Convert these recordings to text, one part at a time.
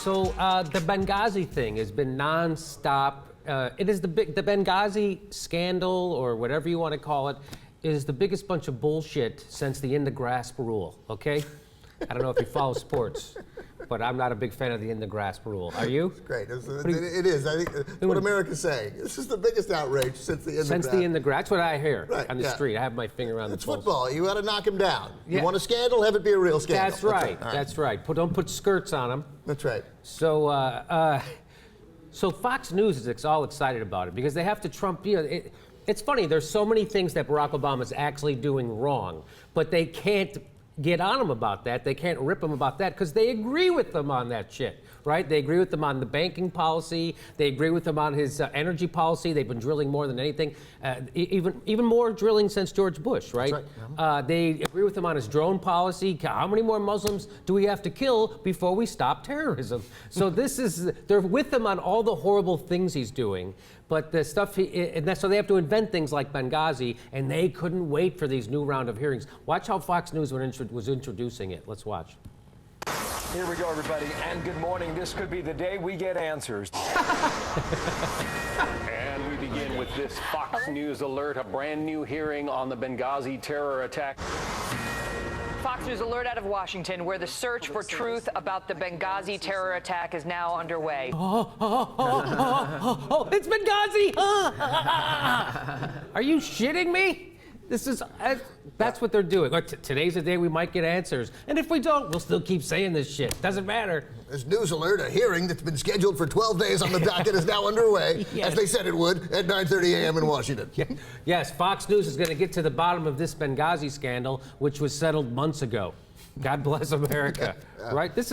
So the Benghazi thing has been nonstop. It is the Benghazi scandal, or whatever you want to call it, is the biggest bunch of bullshit since the in the grasp rule. Okay, I don't know if you follow sports, but I'm not a big fan of the in the grasp rule. Are you? It's great. It is. I think what America's saying. This is the biggest outrage since the in the grasp. Since the in the grasp. That's what I hear on the yeah. street. I have my finger on It's the pulse. football. You got to knock him down. Yeah. You want a scandal? Have it be a real scandal. That's right. That's right. Don't put skirts on them. That's right. So, so Fox News is all excited about it because they have to trump. You know, it's funny. There's so many things that Barack Obama is actually doing wrong, but they can't get on him about that. They can't rip him about that because they agree with them on that shit, right? They agree with them on the banking policy. They agree with him on his energy policy. They've been drilling more than anything, even more drilling since George Bush, right? That's right. They agree with him on his drone policy. How many more Muslims do we have to kill before we stop terrorism? So they're with him on all the horrible things he's doing. But the stuff, so they have to invent things like Benghazi, and they couldn't wait for these new round of hearings. Watch how Fox News was introducing it. Let's watch. Here we go, everybody, and good morning. This could be the day we get answers. And we begin with this Fox News alert, a brand new hearing on the Benghazi terror attack. Fox News alert out of Washington, where the search for truth about the Benghazi terror attack is now underway. It's Benghazi! Are you shitting me? That's what they're doing. Today's the day we might get answers. And if we don't, we'll still keep saying this shit. Doesn't matter. This news alert, a hearing that's been scheduled for 12 days on the docket, is now underway, Yes. as they said it would, at 9:30 a.m. in Washington. Yes, Fox News is going to get to the bottom of this Benghazi scandal, which was settled months ago. God bless America, right? It's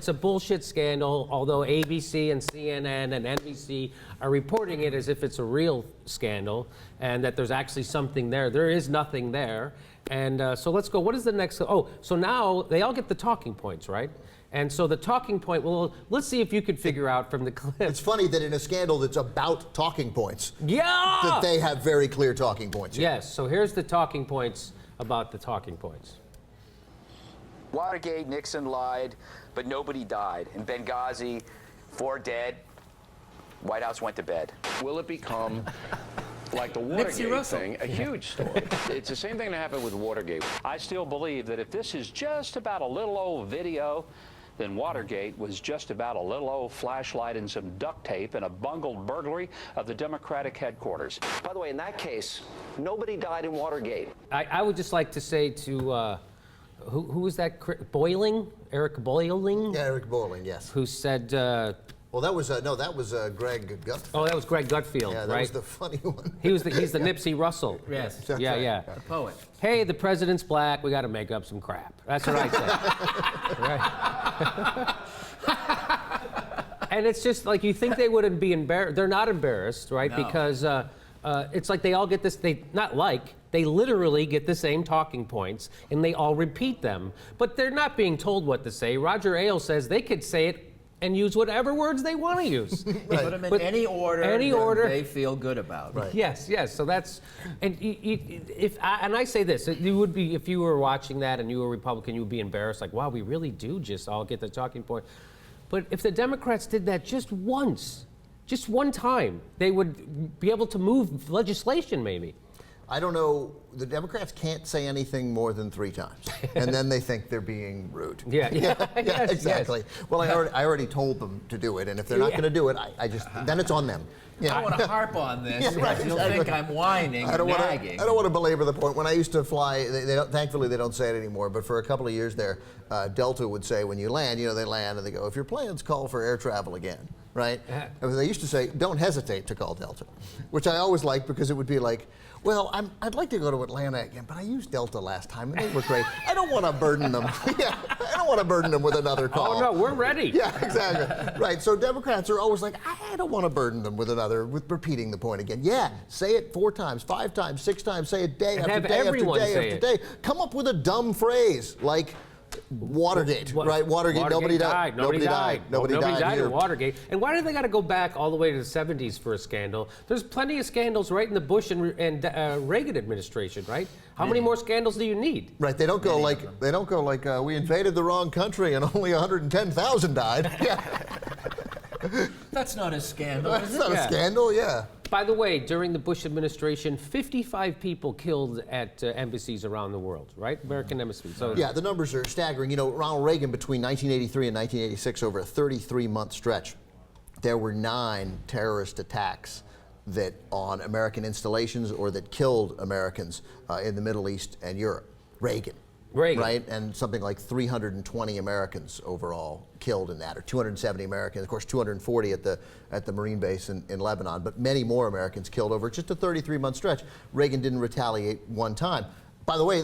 a bullshit scandal, although ABC and CNN and NBC are reporting it as if it's a real scandal and that there's actually something there. There is nothing there. And so let's go. What is the next? Oh, so now they all get the talking points, right? And so the talking point, well, let's see if you could figure out from the clip. It's funny that in a scandal that's about talking points, that they have very clear talking points. Yes, so here's the talking points about the talking points. Watergate, Nixon lied, but nobody died. In Benghazi, 4 dead. White House went to bed. Will it become, like the Watergate thing, a huge story? It's the same thing that happened with Watergate. I still believe that if this is just about a little old video, then Watergate was just about a little old flashlight and some duct tape and a bungled burglary of the Democratic headquarters. By the way, in that case, nobody died in Watergate. I would just like to say to, who was that? Boiling? Eric Boiling? Yeah, Eric Boiling, yes. Who said... well, that was Greg Gutfeld. Oh, that was Greg Gutfeld, yeah, that right? was the funny one. He's the Nipsey Russell. Yes. Yeah. The poet. Hey, the president's black. We got to make up some crap. That's what I said. Right. And it's just like you think they wouldn't be embarrassed. They're not embarrassed, right? No. Because it's like they all get this. They literally get the same talking points and they all repeat them, but they're not being told what to say. Roger Ailes says they could say it and use whatever words they want to use. Put them in any order they feel good about. Right. Yes. So that's, and I say this, you would be, if you were watching that and you were a Republican, you would be embarrassed, like, wow, we really do just all get the talking point. But if the Democrats did that just once, just one time, they would be able to move legislation maybe. I don't know. The Democrats can't say anything more than 3 times, and then they think they're being rude. Yeah, yes, exactly. Yes. Well, I already told them to do it, and if they're not going to do it, then it's on them. I don't want to harp on this. Yeah, right, You'll think I'm whining and nagging. I don't want to belabor the point. When I used to fly, thankfully they don't say it anymore, but for a couple of years there, Delta would say when you land, they land and they go, if your plans call for air travel again, right? They used to say, don't hesitate to call Delta, which I always liked because it would be like, well, I'd like to go to Atlanta again, but I used Delta last time and they were great. I don't want to burden them. I don't want to burden them with another call. Oh no, we're ready. Yeah, exactly. Right. So Democrats are always like, I don't want to burden them with repeating the point again. Yeah, say it 4 times, 5 times, 6 times. Say it day after day after day after day. Come up with a dumb phrase like, Watergate, right? Watergate, nobody died. Nobody died. Nobody died in Watergate. And why do they got to go back all the way to the 70s for a scandal? There's plenty of scandals right in the Bush and Reagan administration, right? How many more scandals do you need? Right. They don't go like we invaded the wrong country and only 110,000 died. Yeah. That's not a scandal, That's is it? not a scandal. Yeah. By the way, during the Bush administration, 55 people killed at embassies around the world, right? American embassies. So Yeah, the numbers are staggering. You know, Ronald Reagan, between 1983 and 1986, over a 33-month stretch, there were 9 terrorist attacks that on American installations or that killed Americans in the Middle East and Europe. Reagan. Right? And something like 320 Americans overall killed in that, or 270 Americans. Of course, 240 at the Marine base in Lebanon, but many more Americans killed over just a 33-month stretch. Reagan didn't retaliate one time. By the way,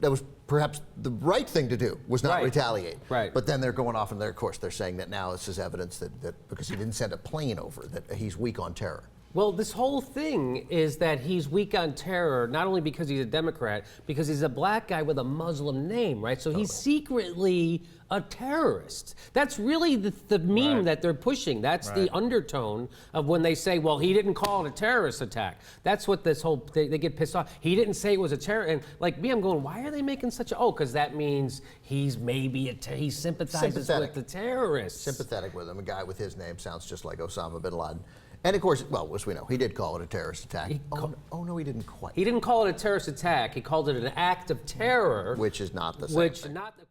that was perhaps the right thing to do, was not retaliate. Right. But then they're going off and of course they're saying that now this is evidence that because he didn't send a plane over, that he's weak on terror. Well, this whole thing is that he's weak on terror, not only because he's a Democrat, because he's a black guy with a Muslim name, right? So he's secretly a terrorist. That's really the meme that they're pushing. That's the undertone of when they say, well, he didn't call it a terrorist attack. That's what this whole, they get pissed off. He didn't say it was a terror. And like me, I'm going, why are they making such a, because that means he's maybe, he sympathizes with the terrorists. Sympathetic with him. A guy with his name sounds just like Osama bin Laden. And of course, well, as we know, he did call it a terrorist attack. Oh no, he didn't quite. He didn't call it a terrorist attack. He called it an act of terror. Which is not the same thing. Not the